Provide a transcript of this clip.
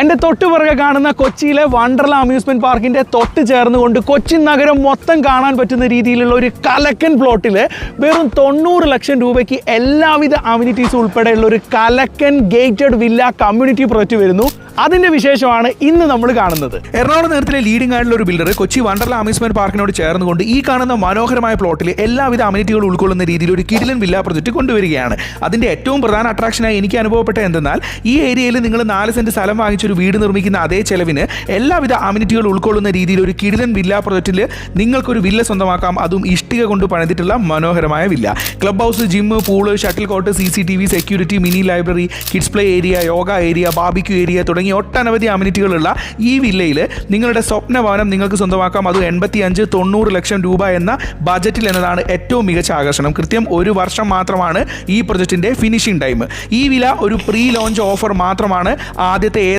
എൻ്റെ തൊട്ടുപിറകെ കാണുന്ന കൊച്ചിയിലെ വണ്ടർല അമ്യൂസ്മെൻറ്റ് പാർക്കിൻ്റെ തൊട്ട് ചേർന്നുകൊണ്ട് കൊച്ചി നഗരം മൊത്തം കാണാൻ പറ്റുന്ന രീതിയിലുള്ള ഒരു കലക്കൻ പ്ലോട്ടിൽ വെറും 90 ലക്ഷം രൂപയ്ക്ക് എല്ലാവിധ അമ്യൂണിറ്റീസും ഉൾപ്പെടെയുള്ള ഒരു കലക്കൻ ഗേറ്റഡ് വില്ല കമ്മ്യൂണിറ്റി പ്രോജക്റ്റ് വരുന്നു. അതിൻ്റെ വിശേഷമാണ് ഇന്ന് നമ്മൾ കാണുന്നത്. എറണാകുളം നഗരത്തിലെ ലീഡിംഗ് ആയിട്ടുള്ള ഒരു ബിൽഡർ കൊച്ചി വണ്ടർല അമ്യൂസ്മെന്റ് പാർക്കിനോട് ചേർന്നുകൊണ്ട് ഈ കാണുന്ന മനോഹരമായ പ്ലോട്ടിൽ എല്ലാവിധ അമ്യൂണിറ്റികളും ഉൾക്കൊള്ളുന്ന രീതിയിൽ ഒരു കിടിലൻ വില്ല പ്രൊജക്റ്റ് കൊണ്ടുവരികയാണ്. അതിൻ്റെ ഏറ്റവും പ്രധാന അട്രാക്ഷനായി എനിക്ക് അനുഭവപ്പെട്ട എന്തെന്നാൽ ഈ ഏരിയയിൽ നിങ്ങൾ 4 സെന്റ് സ്ഥലം വാങ്ങിച്ചൊരു വീട് നിർമ്മിക്കുന്ന അതേ ചെലവിന് എല്ലാവിധ അമ്യൂണിറ്റികൾ ഉൾക്കൊള്ളുന്ന രീതിയിൽ ഒരു കിടിലൻ വില്ല പ്രൊജക്റ്റിൽ നിങ്ങൾക്കൊരു വില്ല സ്വന്തമാക്കാം. അതും ഇഷ്ടിക കൊണ്ട് പണിതിട്ടുള്ള മനോഹരമായ villa. Club house, gym, pool, shuttle court, CCTV, security, mini library, kids play area, yoga area, barbecue area തുടങ്ങി ഒട്ടനവധി അമ്യൂണിറ്റികളുള്ള ഈ വില്ലയിൽ നിങ്ങളുടെ സ്വപ്ന ഭവനം നിങ്ങൾക്ക് സ്വന്തമാക്കാം. അത് 85-90 ലക്ഷം രൂപ എന്ന ബജറ്റിൽ എന്നതാണ് ഏറ്റവും മികച്ച ആകർഷണം. കൃത്യം 1 വർഷം മാത്രമാണ് ഈ പ്രൊജക്റ്റിന്റെ ഫിനിഷിംഗ് ടൈം. ഈ വില ഒരു പ്രീ ലോഞ്ച് ഓഫർ മാത്രമാണ്. ആദ്യത്തെ